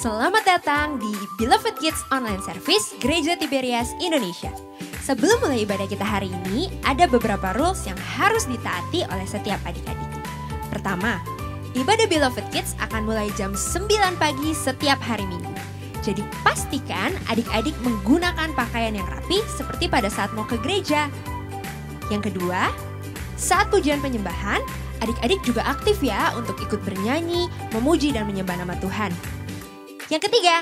Selamat datang di Beloved Kids Online Service Gereja Tiberias Indonesia. Sebelum mulai ibadah kita hari ini, ada beberapa rules yang harus ditaati oleh setiap adik-adik. Pertama, ibadah Beloved Kids akan mulai jam 9 pagi setiap hari Minggu. Jadi pastikan adik-adik menggunakan pakaian yang rapi seperti pada saat mau ke gereja. Yang kedua, saat pujian penyembahan, adik-adik juga aktif ya untuk ikut bernyanyi, memuji dan menyembah nama Tuhan. Yang ketiga,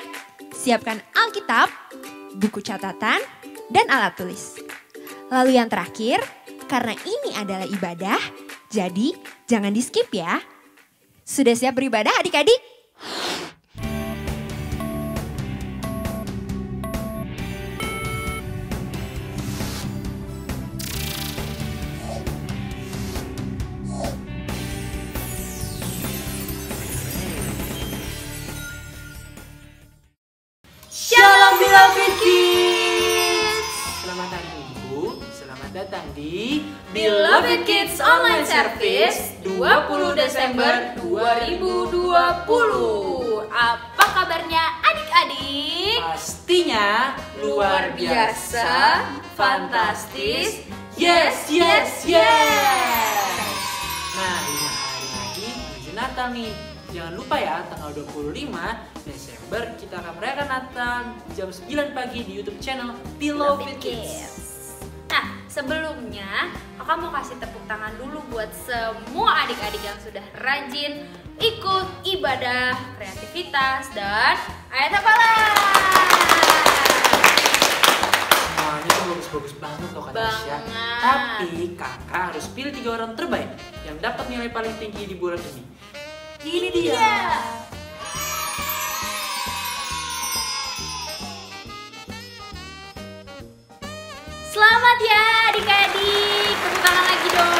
siapkan Alkitab, buku catatan, dan alat tulis. Lalu yang terakhir, karena ini adalah ibadah, jadi jangan di-skip ya. Sudah siap beribadah adik-adik? Shalom Beloved Kids! Selamat hari Minggu, selamat datang di Beloved Kids Online Service 20 Desember 2020. Apa kabarnya adik-adik? Pastinya luar biasa, fantastis, yes! Nah, 5 hari lagi menuju Natal nih. Jangan lupa ya, tanggal 25 Desember kita akan merayakan Natal jam 9 pagi di YouTube channel Beloved Kids. Nah, sebelumnya kakak mau kasih tepuk tangan dulu buat semua adik-adik yang sudah rajin ikut ibadah, kreativitas, dan ayat hafalan. Semuanya tuh bagus-bagus banget loh Kak Tasya. Tapi kakak harus pilih 3 orang terbaik yang dapat nilai paling tinggi di bulan ini. Ini dia. Selamat ya adik-adik, tepuk tangan lagi dong.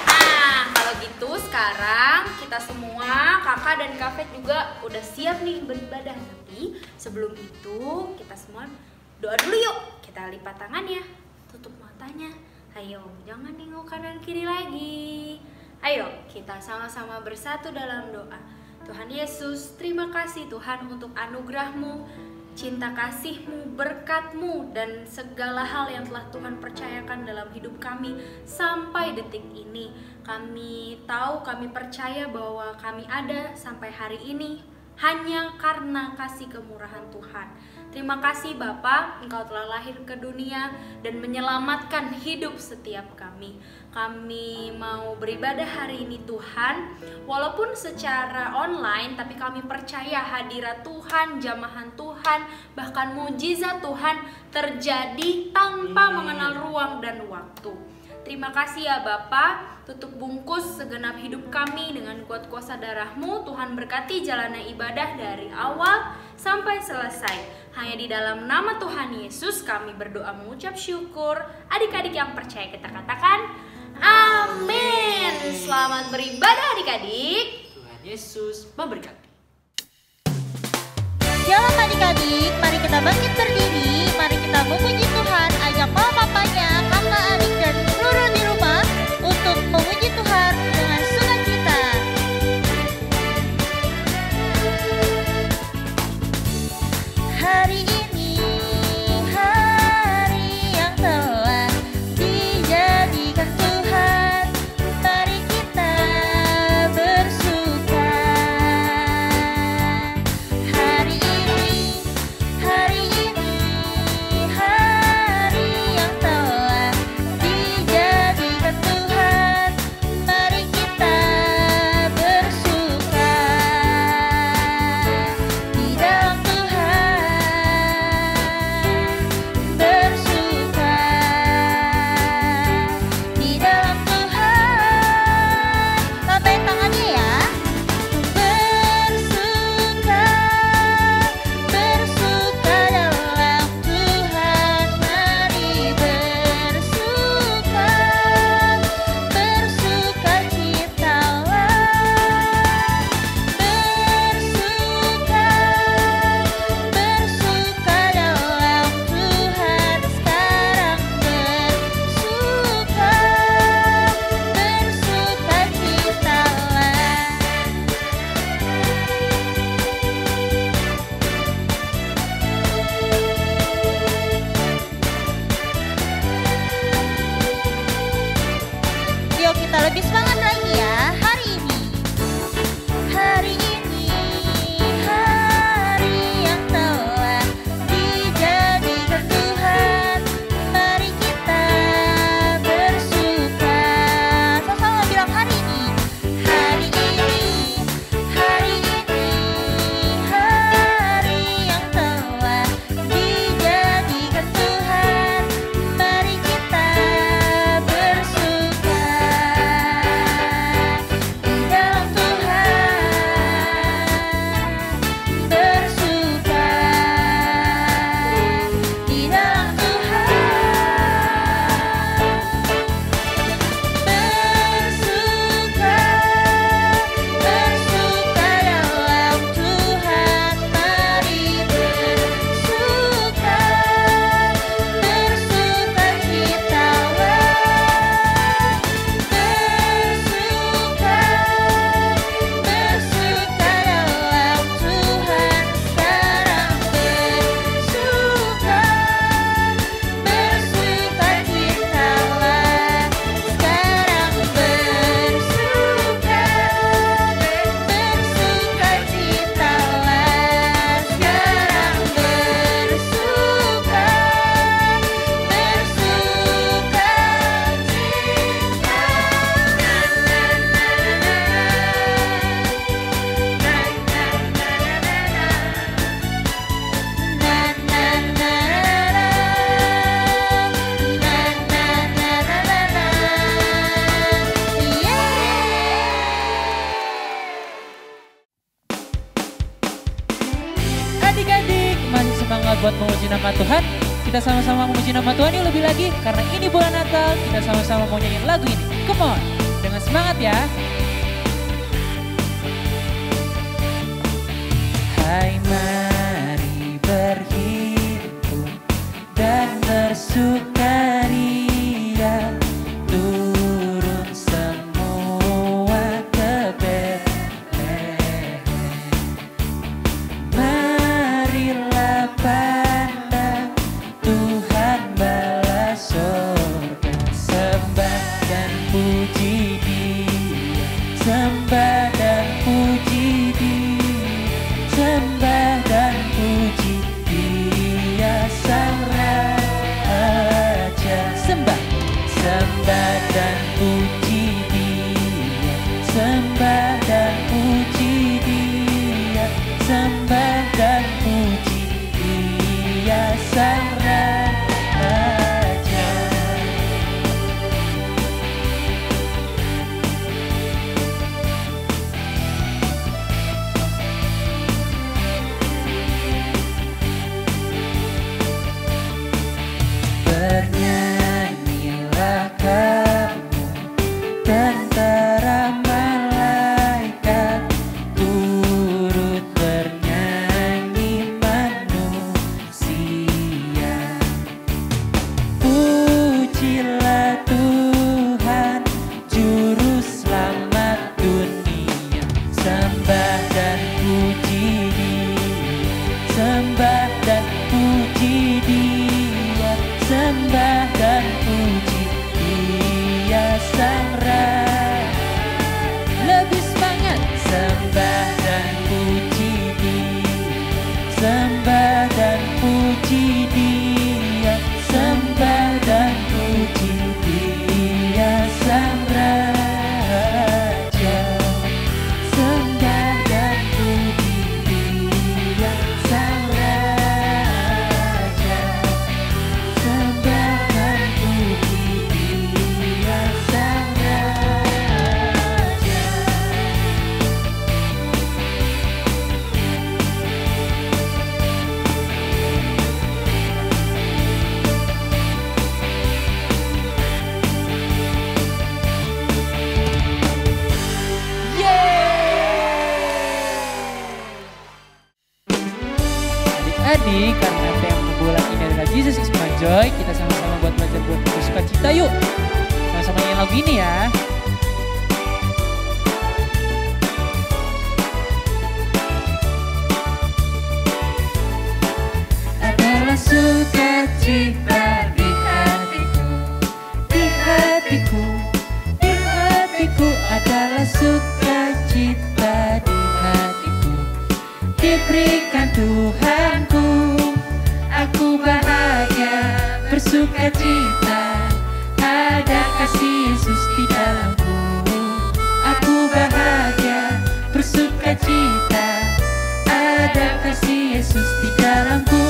Nah, kalau gitu sekarang kita semua, kakak dan Kak Fek juga udah siap nih beribadah. Tapi sebelum itu kita semua doa dulu yuk. Kita lipat tangannya, tutup matanya. Ayo, jangan nengok kanan kiri lagi. Ayo, kita sama-sama bersatu dalam doa. Tuhan Yesus, terima kasih Tuhan untuk anugerah-Mu, cinta kasih-Mu, berkat-Mu, dan segala hal yang telah Tuhan percayakan dalam hidup kami sampai detik ini. Kami tahu, kami percaya bahwa kami ada sampai hari ini hanya karena kasih kemurahan Tuhan. Terima kasih Bapa, Engkau telah lahir ke dunia dan menyelamatkan hidup setiap kami. Kami mau beribadah hari ini Tuhan, walaupun secara online, tapi kami percaya hadirat Tuhan, jamahan Tuhan, bahkan mujizat Tuhan terjadi tanpa mengenal ruang dan waktu. Terima kasih ya Bapa, tutup bungkus segenap hidup kami dengan kuat kuasa darah-Mu. Tuhan berkati jalannya ibadah dari awal sampai selesai. Hanya di dalam nama Tuhan Yesus kami berdoa mengucap syukur. Adik-adik yang percaya kita katakan amin. Selamat beribadah adik-adik. Tuhan Yesus memberkati. Shalom adik-adik, mari kita bangkit berdiri, mari kita memuji Tuhan, ajak mama papanya, kakak adik dan seluruh di rumah untuk memuji Tuhan dengan sukacita. Hari ini hari yang telah dijadikan Tuhan, mari kita bersuka. Hari ini hari yang telah lebih semangat lagi ya hari ini. Hari ini hari yang telah dijadikan Tuhan. Mari kita bersuka. Sama-sama bilang hari ini. Hari ini hari yang telah dijadikan Tuhan. Mari kita bersuka di dalam Tuhan. Bersuka di dalam Tuhan. Bersuka dalam Tuhan. Mari bersuka citalah. Bersuka dalam Tuhan. Sekarang bersuka citalah. Sekarang bersuka citalah. Sekarang Adik-adik, masih semangat buat memuji nama Tuhan? Kita sama-sama memuji nama Tuhan yuk lebih lagi. Karena ini bulan Natal, kita sama-sama mau nyanyiin lagu ini. Come on, dengan semangat ya. Hai mari berhimpun dan bersukaria, turun semua ke Betlehem. Marilah pandang Tuhan bala sorga, sembah dan puji Dia, sembah dan puji Dia, sembah dan puji Dia Sang Raja. Sembah, sembah dan puji Dia, sembah dan puji Dia, sembah dan puji Dia Sang Raja. Bernyanyilah kamu tentara malaikat, turut bernyanyi manusia. Pujilah Tuhan juru selamat dunia, sembah dan puji Dia, sembah dan puji Dia, sembah dan puji Dia Sang Raja. Lebih semangat, sembah dan puji Dia, sembah dan puji Dia, sembah dan puji Dia Sang Raja. Sembah dan puji Dia Sang Raja, sembah dan puji Dia Sang Raja. Adik-adik, karena tema bulan ini adalah Jesus is my joy, kita sama-sama buat belajar buat bersuka cita yuk. Sama-sama nyanyi lagu ini ya. Adalah sukacita di hatiku, di hatiku, di hatiku. sukacita, ada kasih Yesus di dalamku. Aku bahagia bersukacita, ada kasih Yesus di dalamku.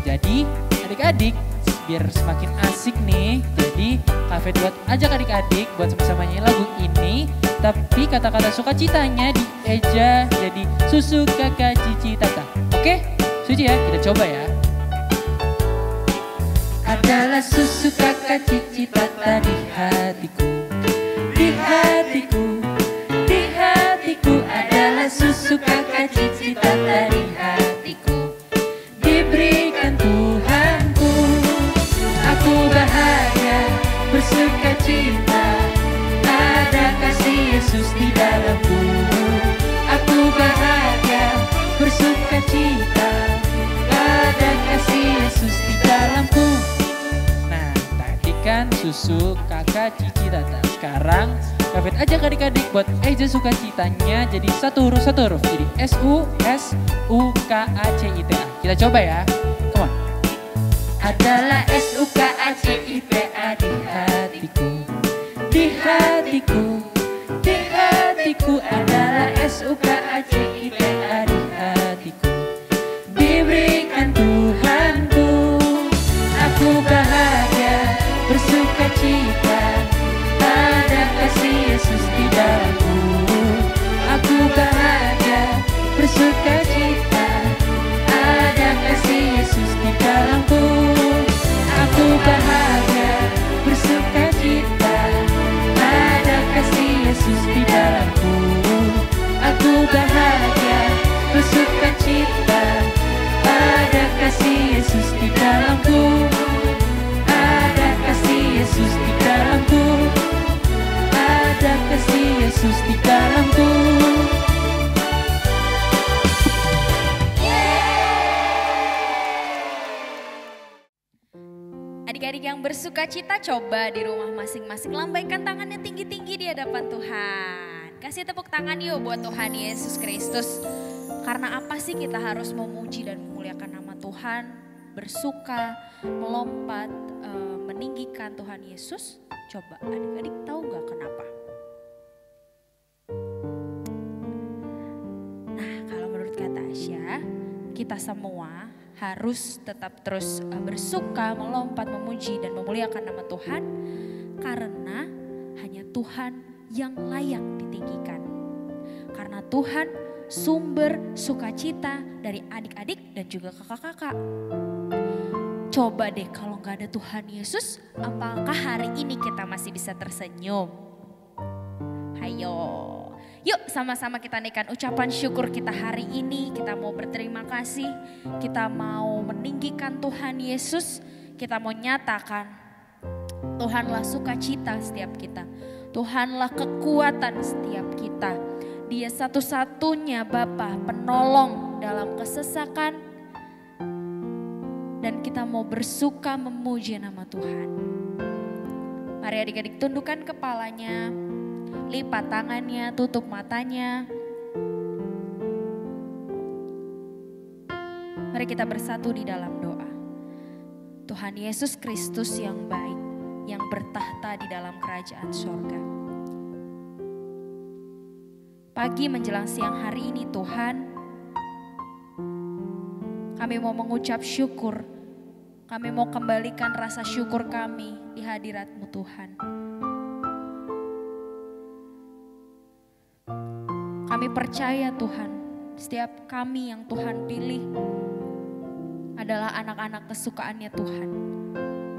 Jadi adik-adik, biar semakin asik nih, jadi Kak buat ajak adik-adik buat sama-sama nyanyi lagu ini. Tapi kata-kata sukacitanya dieja jadi susu kakak cici tata. Oke? Setuju ya? Kita coba ya. Adalah susu kakak cici tata di hatiku, di hatiku, di hatiku. Adalah susu kakak cici tata di hatiku, diberikan Tuhanku. Aku bahagia bersukacita, ada kasih Yesus di dalamku. Aku bahagia bersukacita, ada kasih Yesus di dalamku. Nah, tadi kan susu kakak cici tata. Sekarang Kak ajak adik-adik buat eja sukacitanya jadi satu huruf jadi SUSUKACITA. Kita coba ya. Come on. Adalah SUKACITA di hatiku, di hatiku, di hatiku. Adalah SUKACITA di hatiku, diberikan Tuhanku. Aku bahagia bersukacita, ada kasih Yesus di dalamku. Aku bahagia bersukacita, ada kasih Yesus di dalamku. Aku bahagia bersukacita, ada kasih Yesus di dalamku. Aku bahagia bersukacita, ada kasih Yesus di dalamku. Ada kasih Yesus di dalamku. Ada kasih Yesus di dalamku. Adik-adik yang bersukacita, coba di rumah masing-masing lambaikan tangannya tinggi-tinggi di hadapan Tuhan. Kasih tepuk tangan yuk buat Tuhan Yesus Kristus. Karena apa sih kita harus memuji dan memuliakan nama Tuhan, bersuka, melompat, meninggikan Tuhan Yesus? Coba adik-adik tahu gak kenapa? Nah, kalau menurut kata Asya, kita semua harus tetap terus bersuka, melompat, memuji dan memuliakan nama Tuhan. Karena hanya Tuhan yang layak ditinggikan. Karena Tuhan sumber sukacita dari adik-adik dan juga kakak-kakak. Coba deh kalau gak ada Tuhan Yesus, apakah hari ini kita masih bisa tersenyum? Hayo. Yuk sama-sama kita naikkan ucapan syukur kita hari ini. Kita mau berterima kasih, kita mau meninggikan Tuhan Yesus. Kita mau nyatakan Tuhanlah sukacita setiap kita. Tuhanlah kekuatan setiap kita. Dia satu-satunya Bapa penolong dalam kesesakan. Dan kita mau bersuka memuji nama Tuhan. Mari adik-adik tundukkan kepalanya. Lipat tangannya, tutup matanya. Mari kita bersatu di dalam doa. Tuhan Yesus Kristus yang baik, yang bertahta di dalam kerajaan sorga. Pagi menjelang siang hari ini Tuhan, kami mau mengucap syukur. Kami mau kembalikan rasa syukur kami di hadirat-Mu Tuhan. Kami percaya Tuhan, setiap kami yang Tuhan pilih adalah anak-anak kesukaannya Tuhan.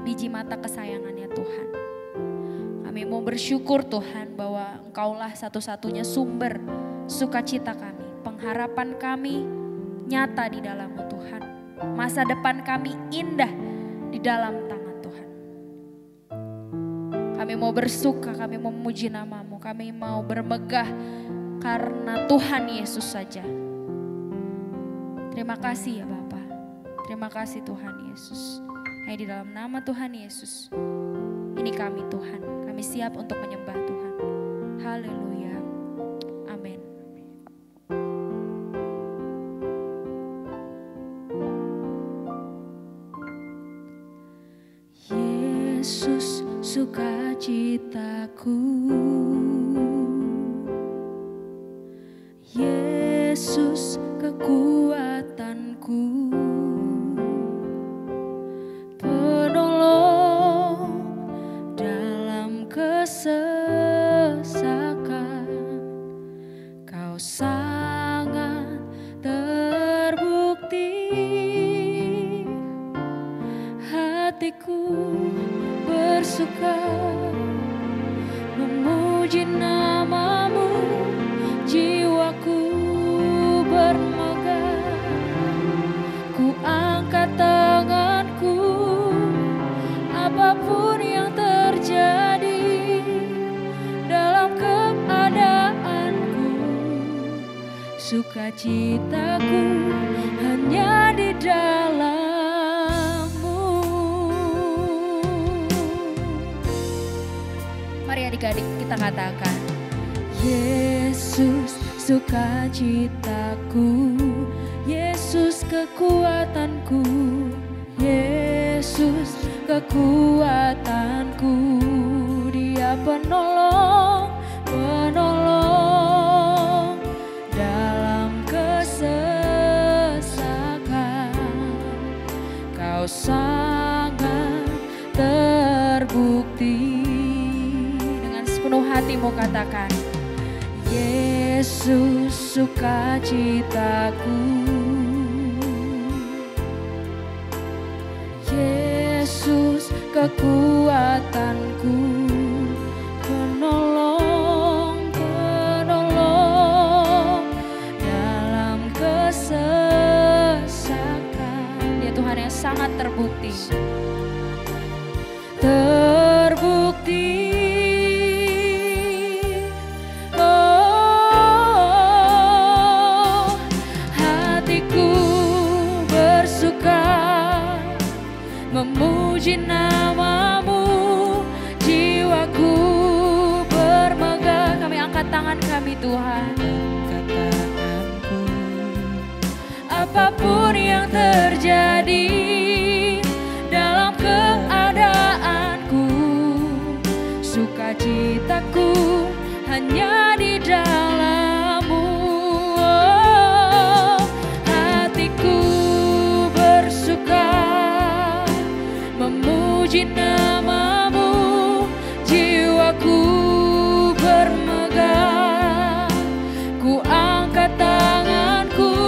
Biji mata kesayangannya Tuhan. Kami mau bersyukur Tuhan bahwa Engkaulah satu-satunya sumber sukacita kami. Pengharapan kami nyata di dalam-Mu Tuhan. Masa depan kami indah di dalam tangan Tuhan. Kami mau bersuka, kami mau memuji nama-Mu. Kami mau bermegah karena Tuhan Yesus saja. Terima kasih ya Bapa. Terima kasih Tuhan Yesus. Hanya di dalam nama Tuhan Yesus. Ini kami Tuhan. Kami siap untuk menyembah Tuhan. Haleluya. Amin. sukacitaku. Yesus kekuatanku, penolong dalam kesesakan. Kau sangat terbukti, hatiku bersuka memuji namamu, jiwaku bermegah. Ku angkat tanganku, apapun yang terjadi dalam keadaanku, sukacitaku hanya di dalam-Mu. Mari adik-adik kita katakan, Yesus sukacitaku, Yesus kekuatanku, Yesus kekuatanku. Dia penolong, penolong dalam kesesakan. Kau sangat terbukti. Dengan sepenuh hatimu katakan, Yesus sukacitaku, Yesus kekuatanku, penolong, penolong dalam kesesakan. Dia Tuhan yang sangat terbukti, terbukti. Memuji namamu, jiwaku bermegah. Kami angkat tangan kami Tuhan, angkat tanganku. Apapun yang terjadi dalam keadaanku, sukacitaku hanya di dalam-Mu. Oh, hatiku bersuka memuji namamu, jiwaku bermegah. Ku angkat tanganku,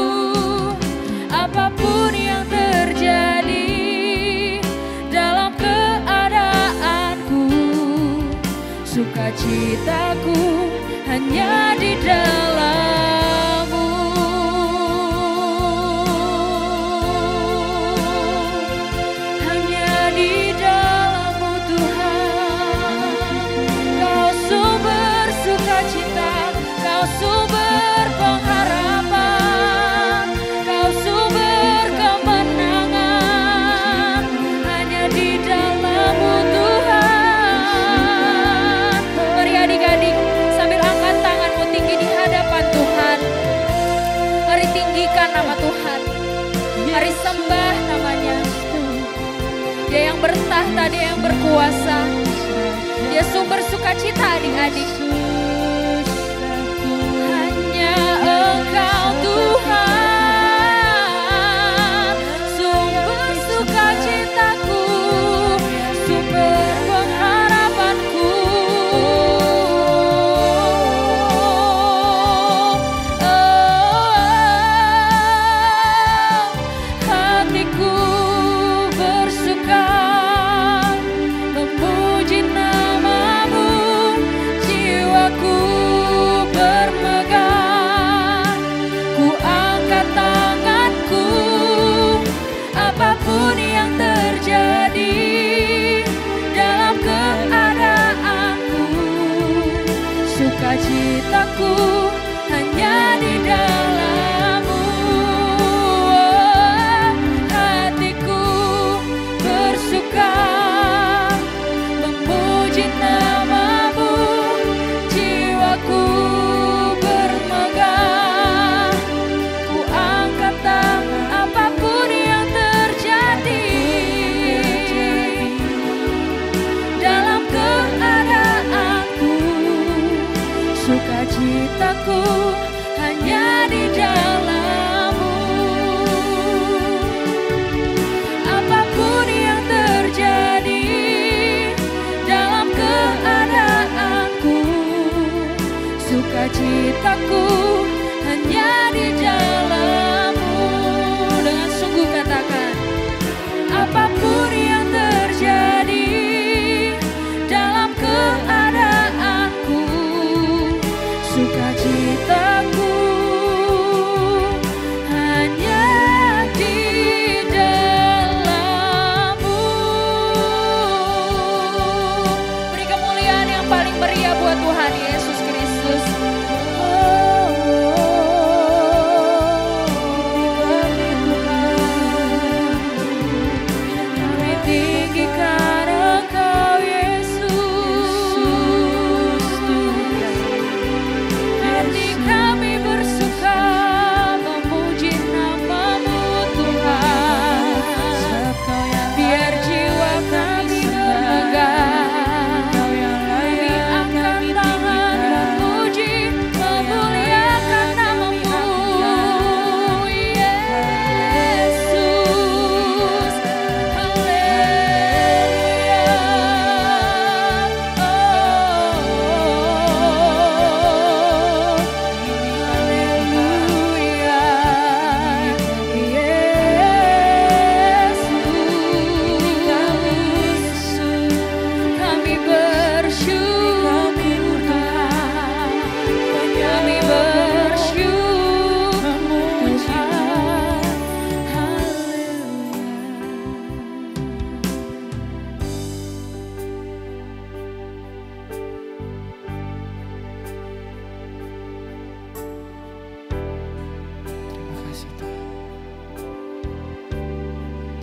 apapun yang terjadi dalam keadaanku, sukacitaku hanya di dalam-Mu. Di dalam-Mu Tuhan, Kau sumber sukacita, Kau sumber pengharapan, Kau sumber kemenangan. Hanya di dalam-Mu Tuhan. Mari adik-adik sambil angkat tanganmu tinggi di hadapan Tuhan. Mari tinggikan nama Tuhan, mari sembah namanya. Dia yang bertahta, Dia yang berkuasa, Dia sumber sukacita adik-adik. Hanya Engkau Tuhan, sumber sukacitaku, sumber pengharapanku. Hatiku bersuka memuji namamu, jiwaku bermegah. Ku angkat tanganku, apapun yang terjadi dalam keadaanku, sukacitaku hanya di dalam-Mu. Hatiku bersuka memuji namamu, jiwaku bermegah. Ku angkat tangan, apapun yang terjadi dalam keadaan sukacitaku hanya di dalam-Mu. Apapun yang terjadi dalam keadaanku, sukacitaku hanya di dalam-Mu. Dengan sungguh katakan, apapun yang terjadi dalam keadaanku, sukacitaku hanya di dalam-Mu. Beri kemuliaan yang paling meriah buat Tuhan Yesus Kristus.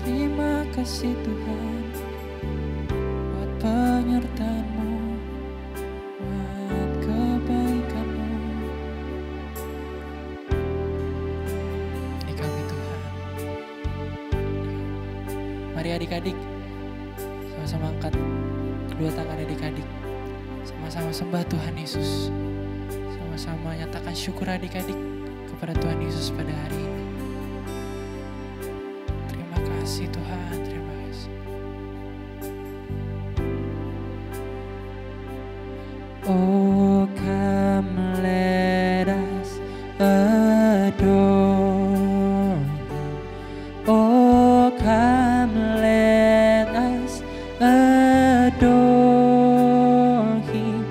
Terima kasih Tuhan buat penyertaan-Mu, buat kebaikan-Mu di kami Tuhan. Mari adik-adik sama-sama angkat kedua tangan adik-adik, sama-sama sembah Tuhan Yesus, sama-sama nyatakan syukur adik-adik kepada Tuhan Yesus pada hari ini. Terima kasih Tuhan, terima kasih. Oh, come let us adore Him. Oh, come let us adore Him.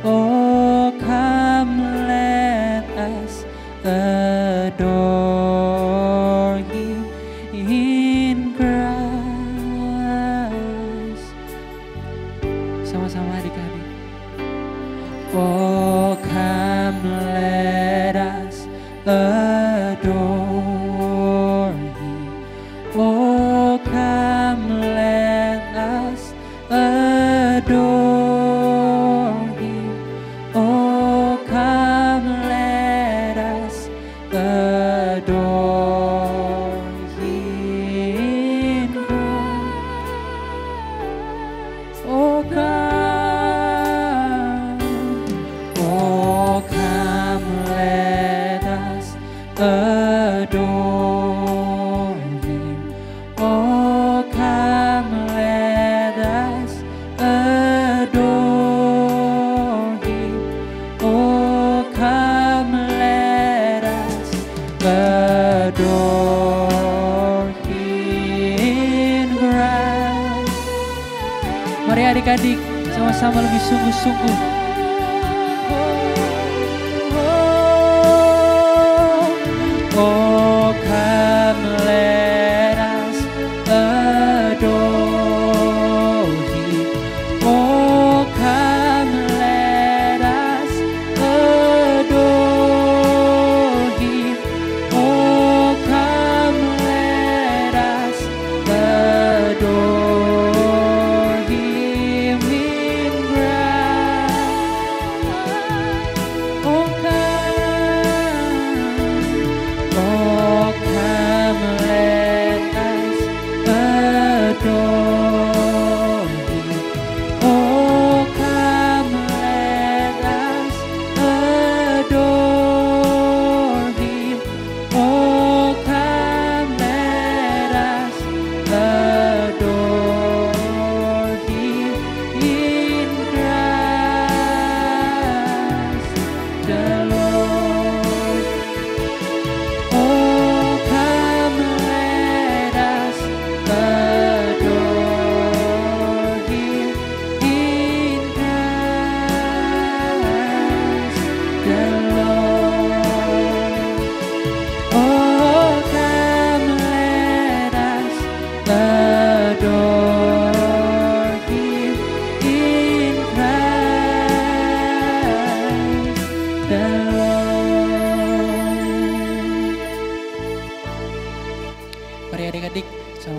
Oh, come let us adore Him in Christ. Sama-sama adik-adik. Oh, come let us adore Him. Oh, come let us adore Him. Oh, come let us adore Him in Christ. Oh, come let us adore Him. Oh, come let us adore Him. Oh, come let us adore Him in Christ. Mari adik-adik sama-sama lebih sungguh-sungguh. Oh, come let us adore Him. Oh, come let us adore Him. Oh, come let us adore Him in Christ.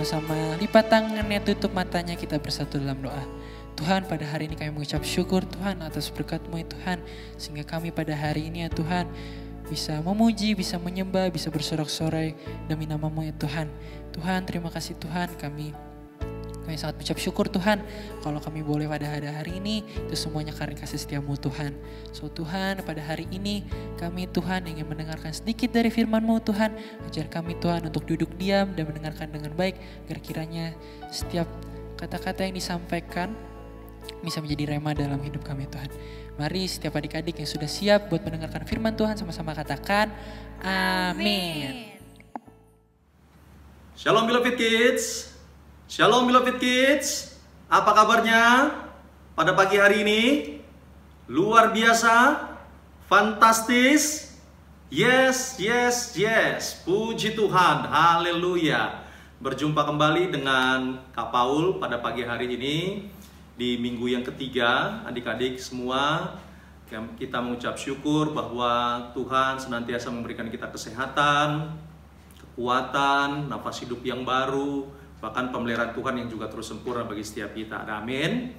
sama-sama lipat tangannya, tutup matanya, kita bersatu dalam doa. Tuhan, pada hari ini kami mengucap syukur Tuhan atas berkat-Mu ya Tuhan. Sehingga kami pada hari ini ya Tuhan bisa memuji, bisa menyembah, bisa bersorak-sorai demi nama-Mu ya Tuhan. Tuhan, terima kasih Tuhan, kami sangat mengucap syukur Tuhan kalau kami boleh pada hari ini itu semuanya karena kasih setiamu Tuhan. So Tuhan, pada hari ini kami Tuhan ingin mendengarkan sedikit dari firman-Mu Tuhan. Ajar kami Tuhan untuk duduk diam dan mendengarkan dengan baik agar kiranya setiap kata-kata yang disampaikan bisa menjadi rema dalam hidup kami Tuhan. Mari setiap adik-adik yang sudah siap buat mendengarkan firman Tuhan sama-sama katakan amin. Shalom Beloved Kids. Shalom Beloved Kids, apa kabarnya pada pagi hari ini? Luar biasa, fantastis, yes, puji Tuhan, haleluya. Berjumpa kembali dengan Kak Paul pada pagi hari ini, di minggu yang ketiga. Adik-adik semua, kita mengucap syukur bahwa Tuhan senantiasa memberikan kita kesehatan, kekuatan, nafas hidup yang baru, bahkan pemeliharaan Tuhan yang juga terus sempurna bagi setiap kita. Amin.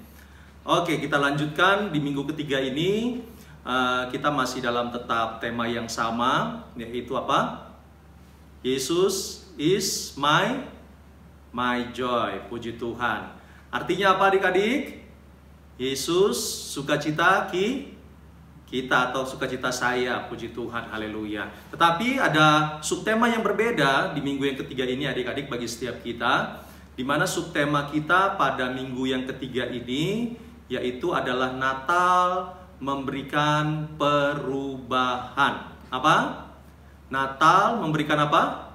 Oke, kita lanjutkan di minggu ketiga ini. Kita masih dalam tetap tema yang sama, yaitu apa? Yesus is my joy. Puji Tuhan. Artinya apa adik-adik? Yesus sukacita kita atau sukacita saya, puji Tuhan, haleluya. Tetapi ada subtema yang berbeda di minggu yang ketiga ini adik-adik bagi setiap kita, di mana subtema kita pada minggu yang ketiga ini yaitu adalah Natal memberikan perubahan. Apa? Natal memberikan apa?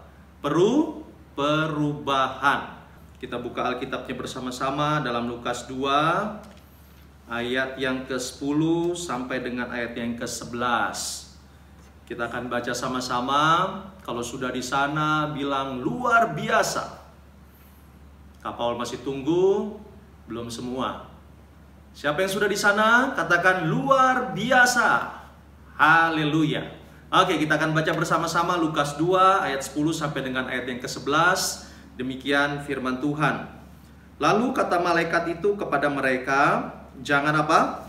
Perubahan. Kita buka Alkitabnya bersama-sama dalam Lukas 2 ayat yang ke-10 sampai dengan ayat yang ke-11. Kita akan baca sama-sama. Kalau sudah di sana bilang luar biasa. Kak Paul masih tunggu, belum semua. Siapa yang sudah di sana? Katakan luar biasa. Haleluya. Oke, kita akan baca bersama-sama Lukas 2 ayat 10 sampai dengan ayat yang ke-11. Demikian firman Tuhan. Lalu kata malaikat itu kepada mereka, jangan apa?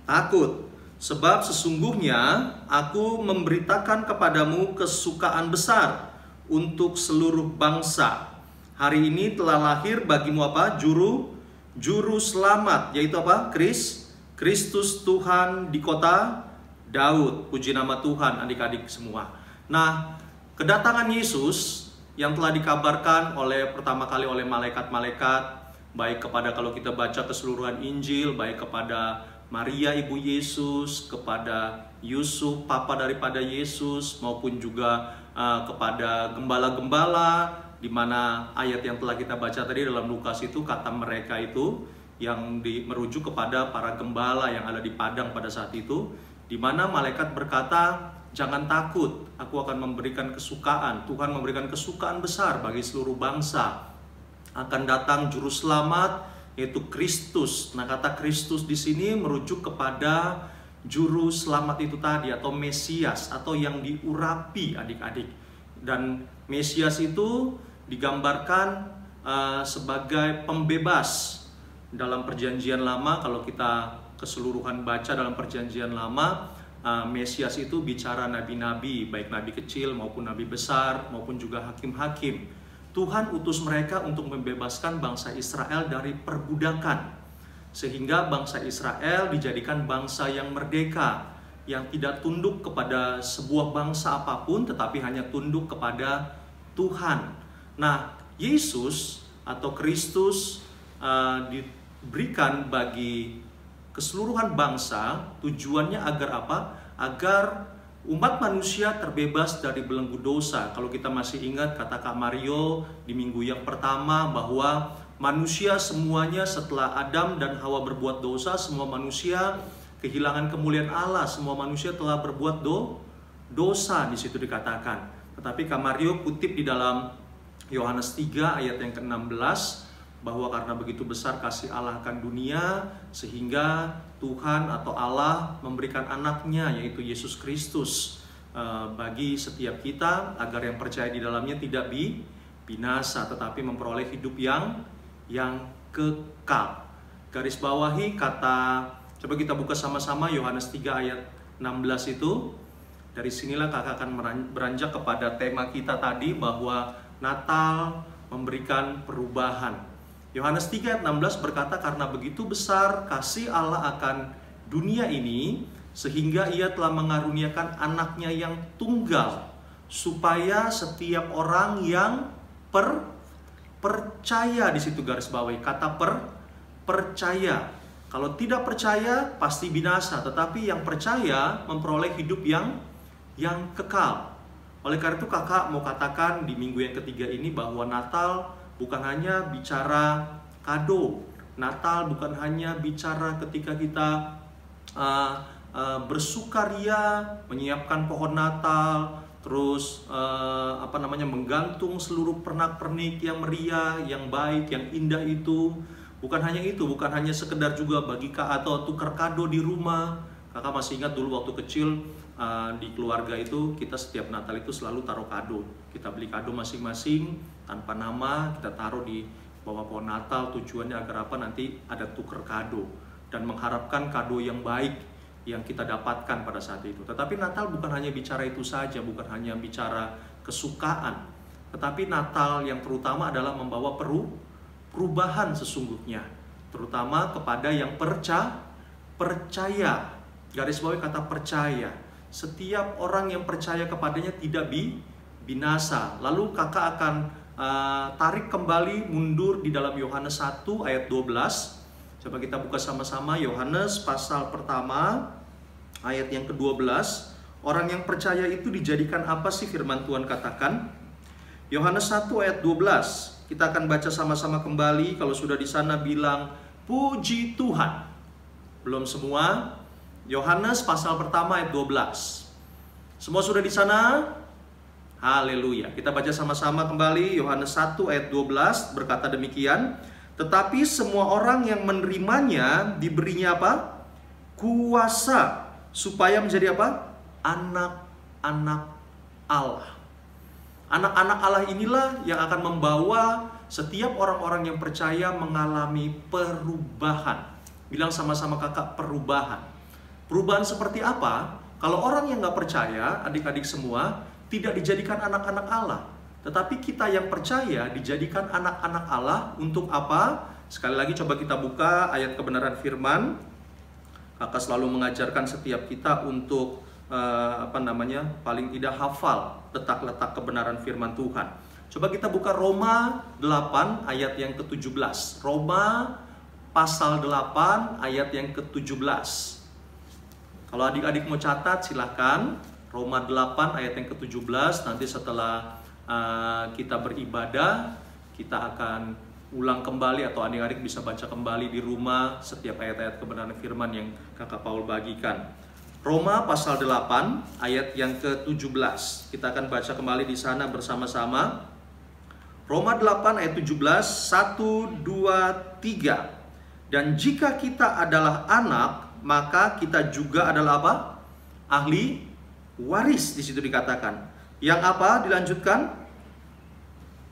Takut. Sebab sesungguhnya aku memberitakan kepadamu kesukaan besar untuk seluruh bangsa. Hari ini telah lahir bagimu apa? Juru selamat, yaitu apa? Kristus Tuhan di kota Daud. Puji nama Tuhan adik-adik semua. Nah, kedatangan Yesus yang telah dikabarkan pertama kali oleh malaikat-malaikat, baik kepada, kalau kita baca keseluruhan Injil, baik kepada Maria ibu Yesus, kepada Yusuf papa daripada Yesus, maupun juga kepada gembala-gembala, di mana ayat yang telah kita baca tadi dalam Lukas itu, kata mereka itu yang merujuk kepada para gembala yang ada di padang pada saat itu, di mana malaikat berkata, jangan takut, aku akan memberikan kesukaan. Tuhan memberikan kesukaan besar bagi seluruh bangsa. Akan datang juru selamat, yaitu Kristus. Nah, kata Kristus di sini merujuk kepada juru selamat itu tadi, atau Mesias, atau yang diurapi adik-adik. Dan Mesias itu digambarkan sebagai pembebas dalam perjanjian lama. Kalau kita keseluruhan baca dalam perjanjian lama, Mesias itu bicara nabi-nabi, baik nabi kecil maupun nabi besar, maupun juga hakim-hakim. Tuhan utus mereka untuk membebaskan bangsa Israel dari perbudakan, sehingga bangsa Israel dijadikan bangsa yang merdeka, yang tidak tunduk kepada sebuah bangsa apapun, tetapi hanya tunduk kepada Tuhan. Nah, Yesus atau Kristus diberikan bagi keseluruhan bangsa. Tujuannya agar apa? Agar umat manusia terbebas dari belenggu dosa. Kalau kita masih ingat kata Kak Mario di minggu yang pertama, bahwa manusia semuanya setelah Adam dan Hawa berbuat dosa, semua manusia kehilangan kemuliaan Allah. Semua manusia telah berbuat dosa, di situ dikatakan. Tetapi Kak Mario kutip di dalam Yohanes 3 ayat yang ke-16, bahwa karena begitu besar kasih Allah akan dunia, sehingga Tuhan atau Allah memberikan anaknya, yaitu Yesus Kristus, bagi setiap kita, agar yang percaya di dalamnya tidak binasa, tetapi memperoleh hidup yang kekal. Garis bawahi kata, coba kita buka sama-sama Yohanes 3 ayat 16 itu. Dari sinilah kakak akan beranjak kepada tema kita tadi, bahwa Natal memberikan perubahan. Yohanes 3 ayat 16 berkata, karena begitu besar kasih Allah akan dunia ini, sehingga ia telah mengaruniakan anaknya yang tunggal, supaya setiap orang yang percaya, di situ garis bawahi kata percaya. Kalau tidak percaya pasti binasa, tetapi yang percaya memperoleh hidup yang kekal. Oleh karena itu kakak mau katakan di minggu yang ketiga ini bahwa Natal bukan hanya bicara kado. Natal bukan hanya bicara ketika kita bersukaria, menyiapkan pohon Natal, terus menggantung seluruh pernak-pernik yang meriah, yang baik, yang indah itu. Bukan hanya itu, bukan hanya sekedar juga bagi atau tukar kado di rumah. Kakak masih ingat dulu waktu kecil di keluarga itu kita setiap Natal itu selalu taruh kado. Kita beli kado masing-masing tanpa nama, kita taruh di bawah pohon Natal. Tujuannya agar apa? Nanti ada tukar kado dan mengharapkan kado yang baik yang kita dapatkan pada saat itu. Tetapi Natal bukan hanya bicara itu saja, bukan hanya bicara kesukaan, tetapi Natal yang terutama adalah membawa perubahan sesungguhnya, terutama kepada yang percaya. Garis bawahi kata percaya. Setiap orang yang percaya kepadanya tidak binasa. Lalu kakak akan tarik kembali mundur di dalam Yohanes 1 ayat 12. Coba kita buka sama-sama Yohanes pasal pertama ayat yang ke-12. Orang yang percaya itu dijadikan apa sih firman Tuhan katakan? Yohanes 1 ayat 12. Kita akan baca sama-sama kembali. Kalau sudah di sana bilang puji Tuhan. Belum semua? Yohanes pasal pertama ayat 12. Semua sudah di sana? Haleluya. Kita baca sama-sama kembali Yohanes 1 ayat 12 berkata demikian. Tetapi semua orang yang menerimanya diberinya apa? Kuasa supaya menjadi apa? Anak-anak Allah. Anak-anak Allah inilah yang akan membawa setiap orang-orang yang percaya mengalami perubahan. Bilang sama-sama kakak, perubahan. Perubahan seperti apa? Kalau orang yang nggak percaya, adik-adik semua, tidak dijadikan anak-anak Allah. Tetapi kita yang percaya dijadikan anak-anak Allah untuk apa? Sekali lagi coba kita buka ayat kebenaran firman. Kakak selalu mengajarkan setiap kita untuk paling tidak hafal letak-letak kebenaran firman Tuhan. Coba kita buka Roma 8 ayat yang ke-17. Roma pasal 8 ayat yang ke-17. Kalau adik-adik mau catat silahkan. Roma 8 ayat yang ke-17. Nanti setelah kita beribadah, kita akan ulang kembali atau adik-adik bisa baca kembali di rumah setiap ayat-ayat kebenaran firman yang kakak Paul bagikan. Roma pasal 8 ayat yang ke-17. Kita akan baca kembali di sana bersama-sama. Roma 8 ayat 17, 1, 2, 3. Dan jika kita adalah anak, maka kita juga adalah apa? Ahli waris, di situ dikatakan. Yang apa? Dilanjutkan.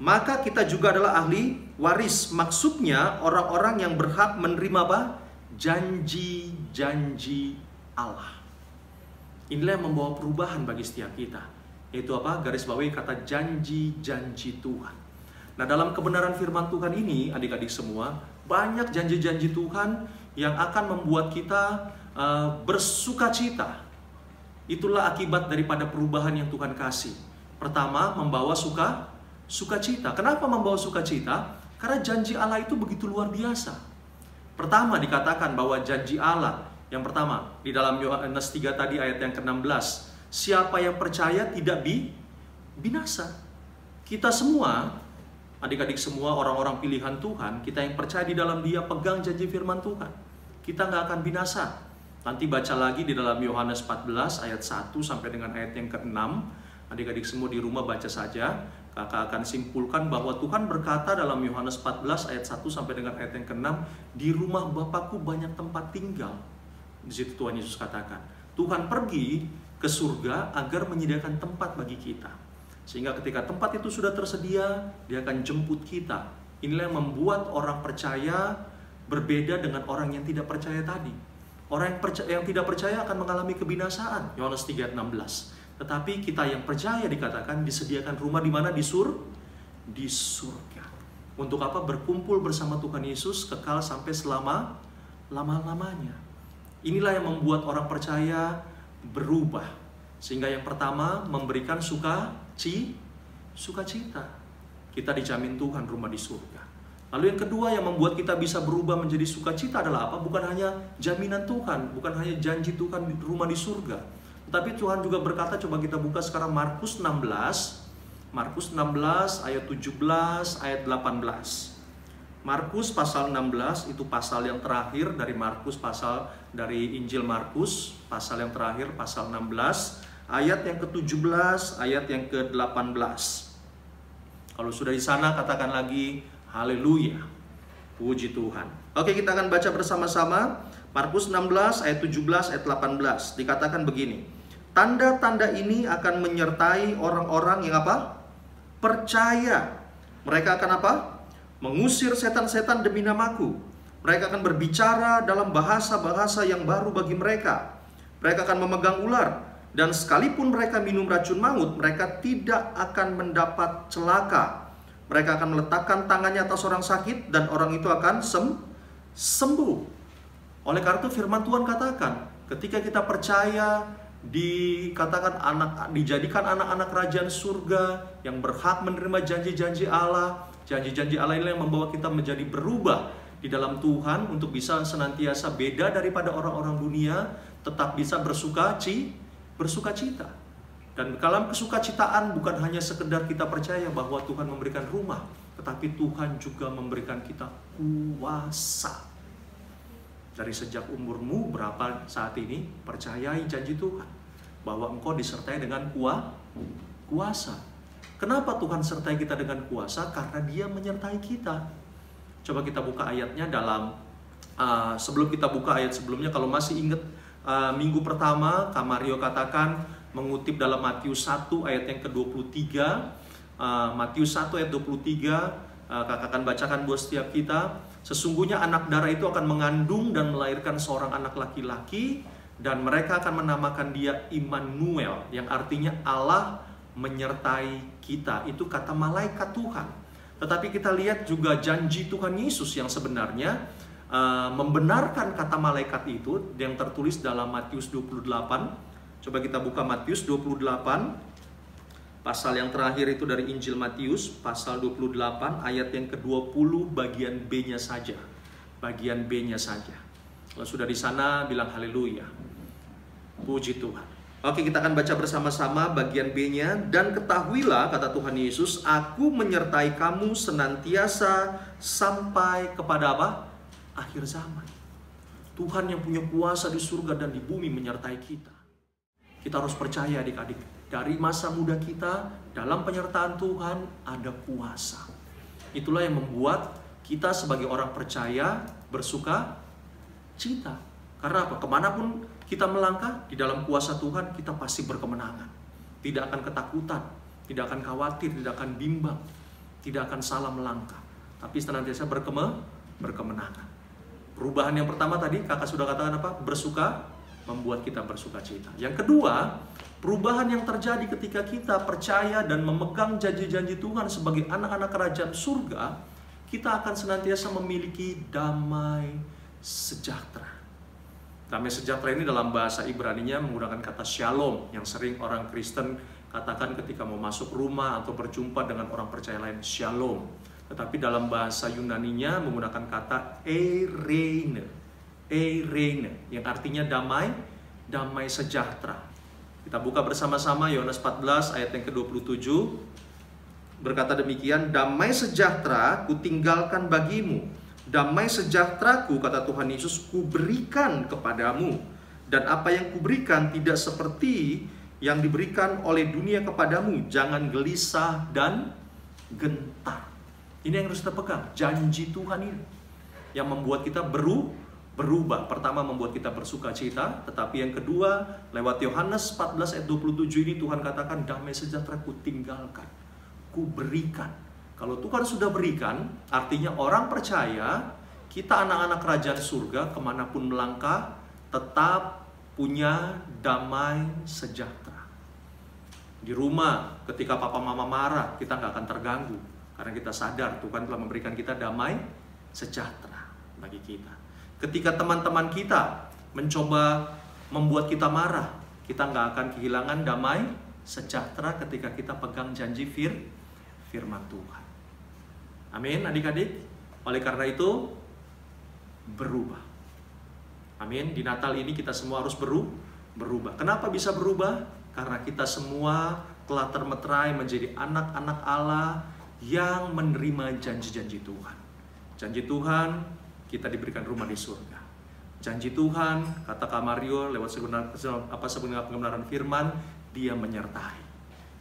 Maka kita juga adalah ahli waris. Maksudnya orang-orang yang berhak menerima apa? Janji-janji Allah. Inilah yang membawa perubahan bagi setiap kita. Yaitu apa? Garis bawahi kata janji-janji Tuhan. Nah, dalam kebenaran firman Tuhan ini, adik-adik semua, banyak janji-janji Tuhan yang akan membuat kita bersukacita. Itulah akibat daripada perubahan yang Tuhan kasih. Pertama, membawa sukacita. Kenapa membawa sukacita? Karena janji Allah itu begitu luar biasa. Pertama dikatakan bahwa janji Allah, yang pertama di dalam Yohanes 3 tadi ayat yang ke-16, siapa yang percaya tidak binasa. Kita semua, adik-adik semua, orang-orang pilihan Tuhan, kita yang percaya di dalam Dia, pegang janji firman Tuhan, kita nggak akan binasa. Nanti baca lagi di dalam Yohanes 14 ayat 1 sampai dengan ayat yang ke-6. Adik-adik semua di rumah baca saja. Kakak akan simpulkan bahwa Tuhan berkata dalam Yohanes 14 ayat 1 sampai dengan ayat yang ke-6, di rumah Bapakku banyak tempat tinggal. Di situ Tuhan Yesus katakan, Tuhan pergi ke surga agar menyediakan tempat bagi kita. Sehingga ketika tempat itu sudah tersedia, dia akan jemput kita. Inilah yang membuat orang percaya berbeda dengan orang yang tidak percaya tadi. Orang yang tidak percaya akan mengalami kebinasaan, Yohanes 3:16. Tetapi kita yang percaya dikatakan disediakan rumah di mana? Di surga. Untuk apa? Berkumpul bersama Tuhan Yesus kekal sampai selama-lamanya. Inilah yang membuat orang percaya berubah. Sehingga yang pertama memberikan sukacita. Kita dijamin Tuhan rumah di surga. Lalu yang kedua yang membuat kita bisa berubah menjadi sukacita adalah apa? Bukan hanya jaminan Tuhan, bukan hanya janji Tuhan rumah di surga. Tetapi Tuhan juga berkata, coba kita buka sekarang Markus 16. Markus 16 ayat 17, ayat 18. Markus pasal 16 itu pasal yang terakhir dari dari Injil Markus, pasal yang terakhir pasal 16, ayat yang ke-17, ayat yang ke-18. Kalau sudah di sana katakan lagi haleluya. Puji Tuhan. Oke, kita akan baca bersama-sama Markus 16 ayat 17 ayat 18. Dikatakan begini. Tanda-tanda ini akan menyertai orang-orang yang apa? Percaya. Mereka akan apa? Mengusir setan-setan demi namaku. Mereka akan berbicara dalam bahasa-bahasa yang baru bagi mereka. Mereka akan memegang ular. Dan sekalipun mereka minum racun maut, mereka tidak akan mendapat celaka. Mereka akan meletakkan tangannya atas orang sakit dan orang itu akan sembuh. Oleh karena itu firman Tuhan katakan, ketika kita percaya dijadikan anak-anak kerajaan surga yang berhak menerima janji-janji Allah. Janji-janji Allah ini yang membawa kita menjadi berubah di dalam Tuhan untuk bisa senantiasa beda daripada orang-orang dunia, tetap bisa bersukacita. Dan dalam kesukacitaan bukan hanya sekedar kita percaya bahwa Tuhan memberikan rumah, tetapi Tuhan juga memberikan kita kuasa. Dari sejak umurmu berapa saat ini, percayai janji Tuhan bahwa engkau disertai dengan kuasa. Kenapa Tuhan sertai kita dengan kuasa? Karena Dia menyertai kita. Coba kita buka ayatnya dalam sebelum kita buka ayat sebelumnya, kalau masih ingat minggu pertama Kak Mario katakan mengutip dalam Matius 1 ayat yang ke-23. Matius 1 ayat 23, kakak akan bacakan buat setiap kita. Sesungguhnya anak darah itu akan mengandung dan melahirkan seorang anak laki-laki, dan mereka akan menamakan dia Immanuel, yang artinya Allah menyertai kita. Itu kata malaikat Tuhan. Tetapi kita lihat juga janji Tuhan Yesus yang sebenarnya membenarkan kata malaikat itu yang tertulis dalam Matius 28. Coba kita buka Matius 28, pasal yang terakhir itu dari Injil Matius, pasal 28, ayat yang ke-20, bagian B-nya saja. Bagian B-nya saja. Kalau sudah di sana, bilang haleluya. Puji Tuhan. Oke, kita akan baca bersama-sama bagian B-nya. Dan ketahuilah, kata Tuhan Yesus, aku menyertai kamu senantiasa sampai kepada apa? Akhir zaman. Tuhan yang punya kuasa di surga dan di bumi menyertai kita. Kita harus percaya adik-adik, dari masa muda kita dalam penyertaan Tuhan ada kuasa. Itulah yang membuat kita sebagai orang percaya bersukacita. Karena apa? Kemanapun kita melangkah di dalam kuasa Tuhan, kita pasti berkemenangan. Tidak akan ketakutan, tidak akan khawatir, tidak akan bimbang, tidak akan salah melangkah. Tapi senantiasa berkemenangan. Perubahan yang pertama tadi kakak sudah katakan apa? Membuat kita bersukacita. Yang kedua, perubahan yang terjadi ketika kita percaya dan memegang janji-janji Tuhan sebagai anak-anak kerajaan surga, kita akan senantiasa memiliki damai sejahtera. Damai sejahtera ini dalam bahasa Ibraninya menggunakan kata shalom, yang sering orang Kristen katakan ketika mau masuk rumah atau berjumpa dengan orang percaya lain, shalom. Tetapi dalam bahasa Yunaninya menggunakan kata eirene, yang artinya damai sejahtera. Kita buka bersama-sama Yohanes 14 ayat yang ke-27. Berkata demikian, damai sejahtera kutinggalkan bagimu, damai sejahteraku, kata Tuhan Yesus, kuberikan kepadamu, dan apa yang kuberikan tidak seperti yang diberikan oleh dunia kepadamu. Jangan gelisah dan gentar. Ini yang harus kita pegang, janji Tuhan ini yang membuat kita berubah. Pertama membuat kita bersuka cita, tetapi yang kedua lewat Yohanes 14 ayat 27 ini Tuhan katakan damai sejahtera ku tinggalkan, ku berikan. Kalau Tuhan sudah berikan, artinya orang percaya, kita anak-anak kerajaan surga kemanapun melangkah, tetap punya damai sejahtera. Di rumah, ketika papa mama marah, kita nggak akan terganggu. Karena kita sadar Tuhan telah memberikan kita damai sejahtera bagi kita. Ketika teman-teman kita mencoba membuat kita marah, kita nggak akan kehilangan damai sejahtera ketika kita pegang janji firman Tuhan. Amin, adik-adik. Oleh karena itu, berubah. Amin. Di Natal ini kita semua harus berubah. Kenapa bisa berubah? Karena kita semua telah termeterai menjadi anak-anak Allah yang menerima janji-janji Tuhan. Janji Tuhan, kita diberikan rumah di surga. Janji Tuhan, kata Kak Mario lewat sebenarnya pengenalan firman, Dia menyertai.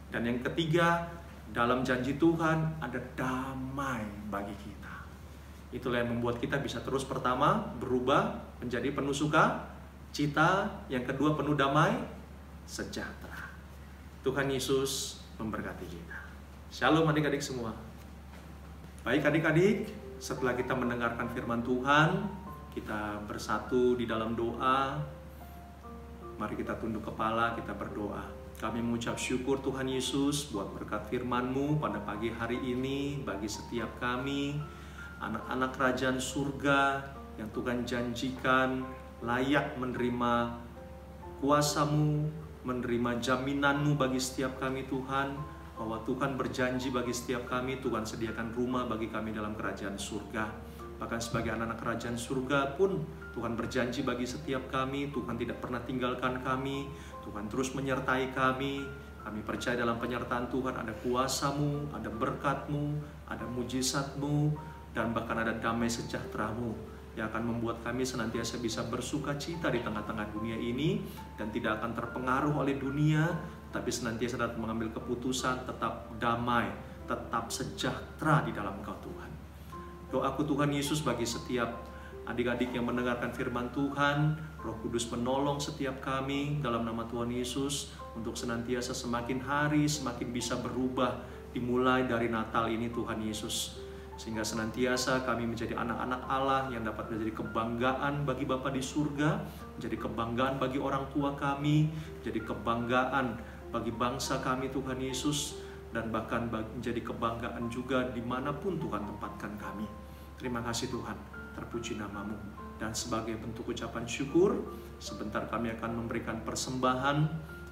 Dan yang ketiga, dalam janji Tuhan ada damai bagi kita. Itulah yang membuat kita bisa terus pertama berubah menjadi penuh suka cita, yang kedua penuh damai sejahtera. Tuhan Yesus memberkati kita. Shalom adik-adik semua. Baik adik-adik, setelah kita mendengarkan firman Tuhan, kita bersatu di dalam doa. Mari kita tunduk kepala, kita berdoa. Kami mengucap syukur Tuhan Yesus buat berkat firman-Mu pada pagi hari ini bagi setiap kami, anak-anak kerajaan surga yang Tuhan janjikan layak menerima kuasa-Mu, menerima jaminan-Mu bagi setiap kami Tuhan, bahwa Tuhan berjanji bagi setiap kami, Tuhan sediakan rumah bagi kami dalam kerajaan surga. Bahkan sebagai anak-anak kerajaan surga pun Tuhan berjanji bagi setiap kami, Tuhan tidak pernah tinggalkan kami, Tuhan terus menyertai kami. Kami percaya dalam penyertaan Tuhan ada kuasa-Mu, ada berkat-Mu, ada mujizat-Mu, dan bahkan ada damai sejahtera-Mu yang akan membuat kami senantiasa bisa bersuka cita di tengah-tengah dunia ini dan tidak akan terpengaruh oleh dunia, tapi senantiasa dapat mengambil keputusan tetap damai, tetap sejahtera di dalam Engkau Tuhan. Doaku Tuhan Yesus bagi setiap adik-adik yang mendengarkan firman Tuhan, Roh Kudus menolong setiap kami dalam nama Tuhan Yesus untuk senantiasa semakin hari semakin bisa berubah dimulai dari Natal ini Tuhan Yesus. Sehingga senantiasa kami menjadi anak-anak Allah yang dapat menjadi kebanggaan bagi Bapa di surga, menjadi kebanggaan bagi orang tua kami, menjadi kebanggaan bagi bangsa kami Tuhan Yesus, dan bahkan menjadi kebanggaan juga dimanapun Tuhan tempatkan kami. Terima kasih Tuhan, terpuji nama-Mu. Dan sebagai bentuk ucapan syukur, sebentar kami akan memberikan persembahan.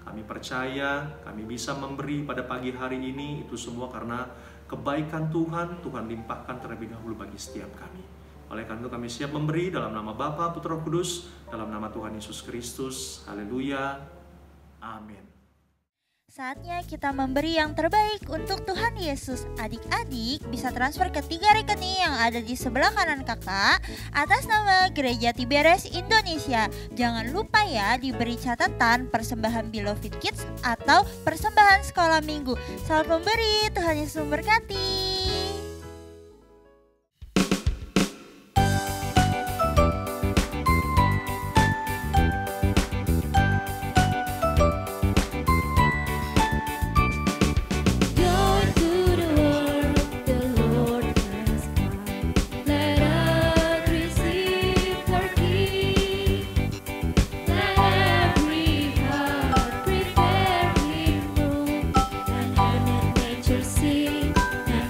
Kami percaya kami bisa memberi pada pagi hari ini, itu semua karena kebaikan Tuhan, Tuhan limpahkan terlebih dahulu bagi setiap kami. Oleh karena itu kami siap memberi dalam nama Bapa, Putra, Roh Kudus, dalam nama Tuhan Yesus Kristus. Haleluya. Amin. Saatnya kita memberi yang terbaik untuk Tuhan Yesus. Adik-adik bisa transfer ke 3 rekening yang ada di sebelah kanan kakak atas nama Gereja Tiberias Indonesia. Jangan lupa ya diberi catatan persembahan Beloved Kids atau persembahan sekolah minggu. Selamat memberi, Tuhan Yesus memberkati. Nature sing and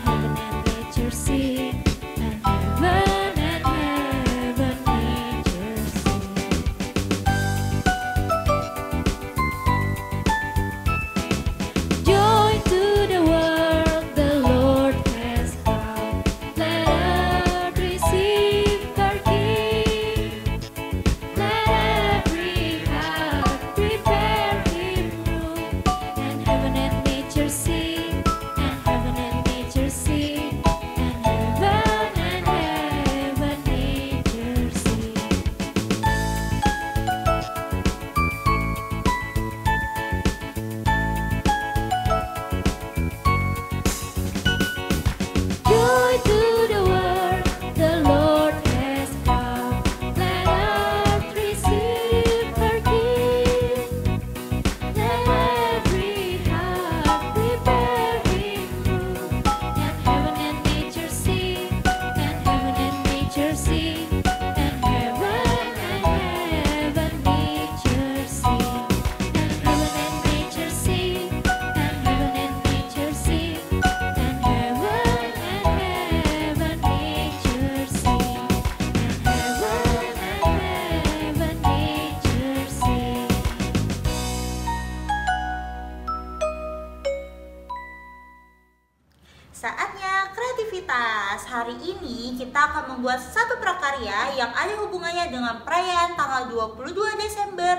kreativitas. Hari ini kita akan membuat satu prakarya yang ada hubungannya dengan perayaan tanggal 22 Desember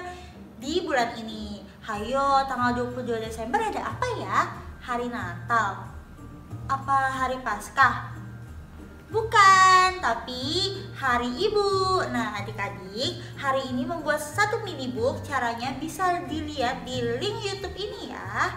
di bulan ini. Hayo, tanggal 22 Desember ada apa ya? Hari Natal? Apa hari Paskah? Bukan, tapi Hari Ibu. Nah, adik-adik, hari ini membuat satu mini book. Caranya bisa dilihat di link YouTube ini ya.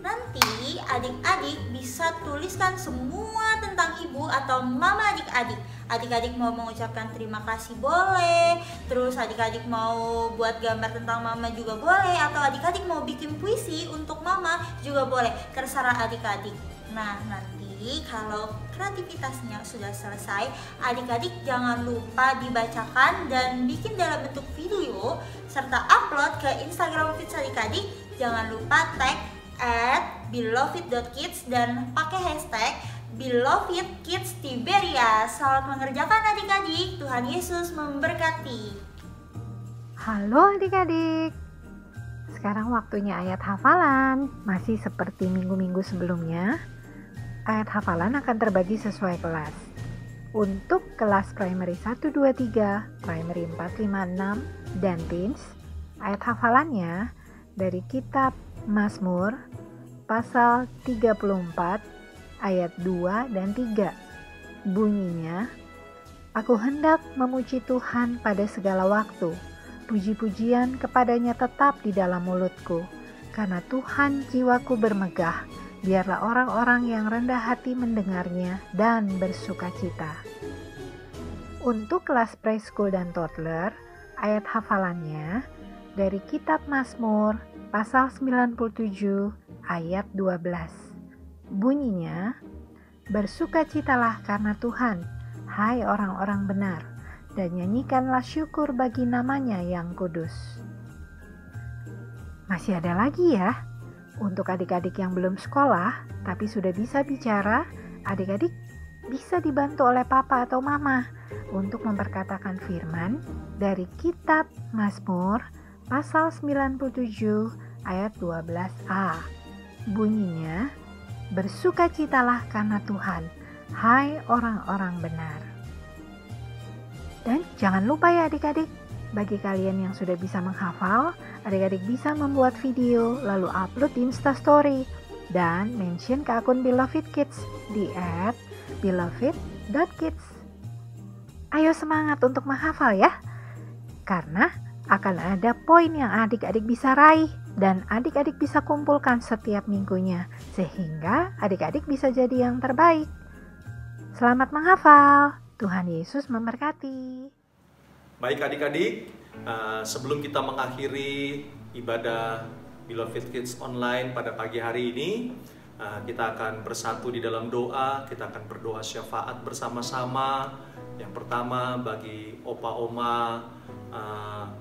Nanti adik-adik bisa tuliskan semua tentang ibu atau mama adik-adik. Adik-adik mau mengucapkan terima kasih boleh. Terus adik-adik mau buat gambar tentang mama juga boleh. Atau adik-adik mau bikin puisi untuk mama juga boleh. Terserah adik-adik. Nah, nanti kalau kreativitasnya sudah selesai, adik-adik jangan lupa dibacakan dan bikin dalam bentuk video serta upload ke Instagram feeds adik-adik. Jangan lupa tag @beloved.kids dan pakai hashtag belovedkidstiberias. Selamat mengerjakan adik-adik. Tuhan Yesus memberkati. Halo adik-adik. Sekarang waktunya ayat hafalan. Masih seperti minggu-minggu sebelumnya, ayat hafalan akan terbagi sesuai kelas. Untuk kelas primary 1, 2, 3, primary 4, 5, 6, dan teens, ayat hafalannya dari kitab Mazmur pasal 34 ayat 2 dan 3. Bunyinya, aku hendak memuji Tuhan pada segala waktu. Puji-pujian kepadanya tetap di dalam mulutku. Karena Tuhan jiwaku bermegah. Biarlah orang-orang yang rendah hati mendengarnya dan bersukacita. Untuk kelas preschool dan toddler, ayat hafalannya dari kitab Mazmur pasal 97 ayat 12. Bunyinya, bersukacitalah karena Tuhan, hai orang-orang benar, dan nyanyikanlah syukur bagi namanya yang kudus. Masih ada lagi ya. Untuk adik-adik yang belum sekolah tapi sudah bisa bicara, adik-adik bisa dibantu oleh papa atau mama untuk memperkatakan firman dari kitab Mazmur pasal 97 ayat 12a. Bunyinya, bersukacitalah karena Tuhan, hai orang-orang benar. Dan jangan lupa ya adik-adik, bagi kalian yang sudah bisa menghafal, adik-adik bisa membuat video lalu upload di Instastory dan mention ke akun Beloved Kids di @beloved.kids. Ayo semangat untuk menghafal ya, karena akan ada poin yang adik-adik bisa raih dan adik-adik bisa kumpulkan setiap minggunya, sehingga adik-adik bisa jadi yang terbaik. Selamat menghafal, Tuhan Yesus memberkati. Baik adik-adik, sebelum kita mengakhiri ibadah Beloved Kids online pada pagi hari ini, kita akan bersatu di dalam doa. Kita akan berdoa syafaat bersama-sama. Yang pertama bagi Opa Oma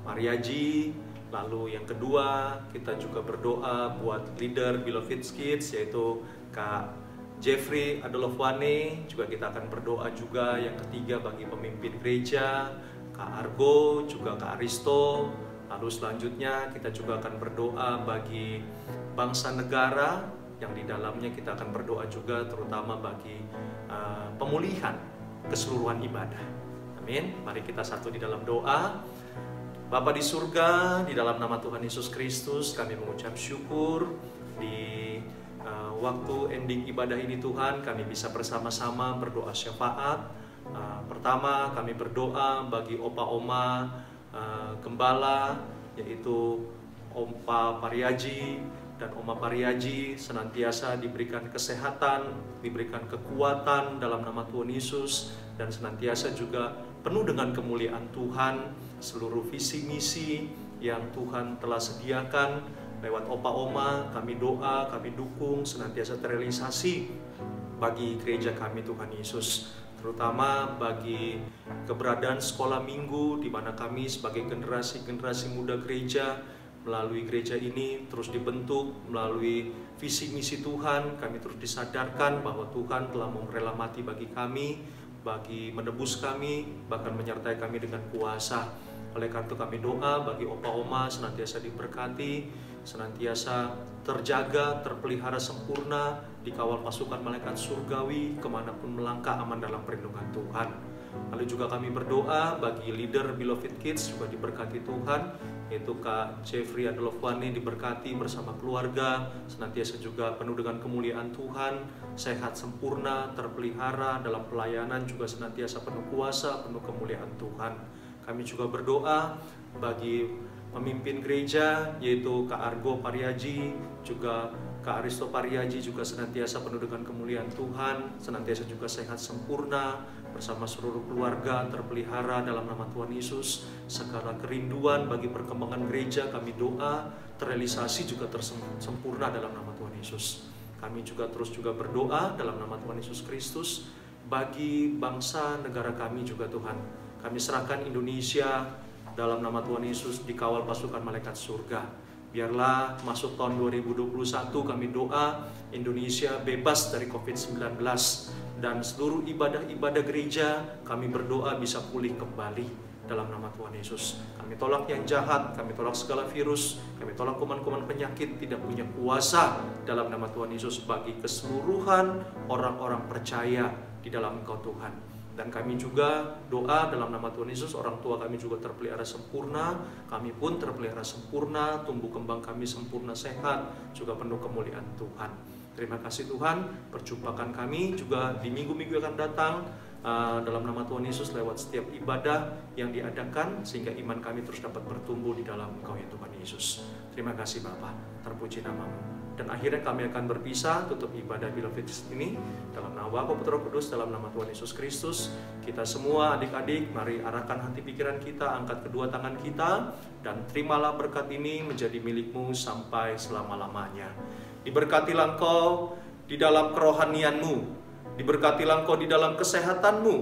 Mariaji. Lalu yang kedua kita juga berdoa buat leader Beloved Kids, yaitu Kak Jeffrey Adolovwane. Juga kita akan berdoa juga yang ketiga bagi pemimpin gereja, Kak Argo, juga Kak Aristo. Lalu selanjutnya kita juga akan berdoa bagi bangsa negara, yang di dalamnya kita akan berdoa juga terutama bagi pemulihan keseluruhan ibadah. Amin. Mari kita satu di dalam doa. Bapa di surga, di dalam nama Tuhan Yesus Kristus kami mengucap syukur di waktu ending ibadah ini Tuhan, kami bisa bersama-sama berdoa syafaat. Pertama kami berdoa bagi Opa Oma Gembala, yaitu Opa Pariaji dan Oma Pariaji, senantiasa diberikan kesehatan, diberikan kekuatan dalam nama Tuhan Yesus, dan senantiasa juga penuh dengan kemuliaan Tuhan. Seluruh visi misi yang Tuhan telah sediakan lewat Opa Oma, kami doa, kami dukung senantiasa terrealisasi bagi gereja kami Tuhan Yesus. Terutama bagi keberadaan sekolah minggu, di mana kami sebagai generasi muda gereja melalui gereja ini terus dibentuk melalui visi misi Tuhan. Kami terus disadarkan bahwa Tuhan telah merela mati bagi kami, bagi menebus kami, bahkan menyertai kami dengan kuasa. Oleh karena itu kami doa bagi opa-oma senantiasa diberkati, senantiasa terjaga, terpelihara sempurna, dikawal pasukan malaikat surgawi, kemanapun melangkah aman dalam perlindungan Tuhan. Lalu juga kami berdoa bagi leader Beloved Kids juga diberkati Tuhan, yaitu Kak Jeffrey Adelovani diberkati bersama keluarga, senantiasa juga penuh dengan kemuliaan Tuhan, sehat sempurna, terpelihara dalam pelayanan, juga senantiasa penuh kuasa, penuh kemuliaan Tuhan. Kami juga berdoa bagi pemimpin gereja, yaitu Kak Argo Pariaji, juga Kak Aristo Pariaji, juga senantiasa penuh dengan kemuliaan Tuhan, senantiasa juga sehat sempurna, bersama seluruh keluarga terpelihara dalam nama Tuhan Yesus. Segala kerinduan bagi perkembangan gereja kami doa terrealisasi juga tersempurna dalam nama Tuhan Yesus. Kami juga terus juga berdoa dalam nama Tuhan Yesus Kristus bagi bangsa negara kami juga Tuhan. Kami serahkan Indonesia dalam nama Tuhan Yesus dikawal pasukan malaikat surga. Biarlah masuk tahun 2021 kami doa Indonesia bebas dari COVID-19 dan seluruh ibadah-ibadah gereja kami berdoa bisa pulih kembali dalam nama Tuhan Yesus. Kami tolak yang jahat, kami tolak segala virus, kami tolak kuman-kuman penyakit tidak punya kuasa dalam nama Tuhan Yesus bagi keseluruhan orang-orang percaya di dalam Engkau Tuhan. Dan kami juga doa dalam nama Tuhan Yesus, orang tua kami juga terpelihara sempurna, kami pun terpelihara sempurna, tumbuh kembang kami sempurna sehat, juga penuh kemuliaan Tuhan. Terima kasih Tuhan, perjumpakan kami juga di minggu-minggu yang akan datang dalam nama Tuhan Yesus lewat setiap ibadah yang diadakan, sehingga iman kami terus dapat bertumbuh di dalam Engkau ya Tuhan Yesus. Terima kasih Bapa, terpuji nama-Mu. Dan akhirnya kami akan berpisah, tutup ibadah Beloved ini dalam nama Bapa, Putra, Roh Kudus, dalam nama Tuhan Yesus Kristus. Kita semua adik-adik, mari arahkan hati pikiran kita, angkat kedua tangan kita, dan terimalah berkat ini menjadi milikmu sampai selama-lamanya. Diberkatilah engkau di dalam kerohanianmu, diberkatilah engkau di dalam kesehatanmu,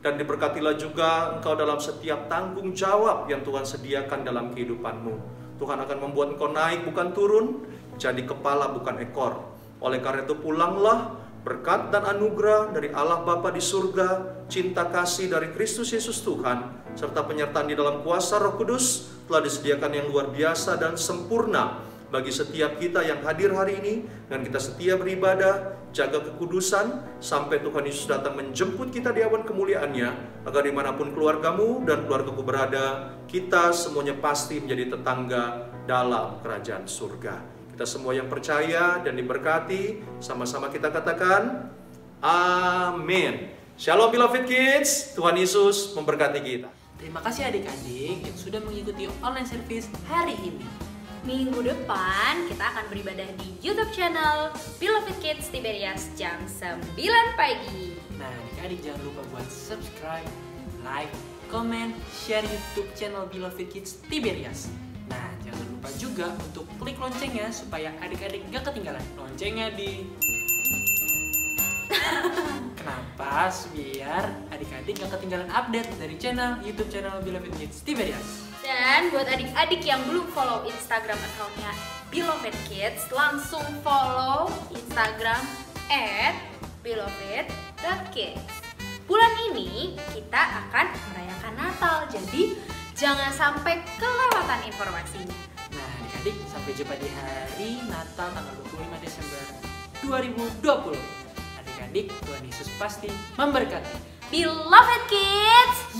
dan diberkatilah juga engkau dalam setiap tanggung jawab yang Tuhan sediakan dalam kehidupanmu. Tuhan akan membuat engkau naik bukan turun, jadi kepala bukan ekor. Oleh karena itu pulanglah, berkat dan anugerah dari Allah Bapa di surga, cinta kasih dari Kristus Yesus Tuhan, serta penyertaan di dalam kuasa Roh Kudus telah disediakan yang luar biasa dan sempurna bagi setiap kita yang hadir hari ini, dan kita setia beribadah, jaga kekudusan sampai Tuhan Yesus datang menjemput kita di awan kemuliaannya, agar dimanapun keluargamu dan keluargaku berada, kita semuanya pasti menjadi tetangga dalam kerajaan surga. Kita semua yang percaya dan diberkati, sama-sama kita katakan amin. Shalom Beloved Kids, Tuhan Yesus memberkati kita. Terima kasih adik-adik yang sudah mengikuti online service hari ini. Minggu depan kita akan beribadah di YouTube channel Beloved Kids Tiberias jam 9 pagi. Nah, adik-adik jangan lupa buat subscribe, like, comment, share YouTube channel Beloved Kids Tiberias. Nah, jangan lupa juga untuk klik loncengnya supaya adik-adik gak ketinggalan. Loncengnya di... Kenapa? Biar adik-adik gak ketinggalan update dari channel YouTube channel Beloved Kids Tiberias. Dan buat adik-adik yang belum follow Instagram account-nya Beloved Kids, langsung follow Instagram @beloved.kids. Bulan ini kita akan merayakan Natal, jadi jangan sampai kelewatan informasinya. Nah, adik-adik sampai jumpa di hari Natal tanggal 25 Desember 2020. Adik-adik, Tuhan Yesus pasti memberkati. Beloved Kids,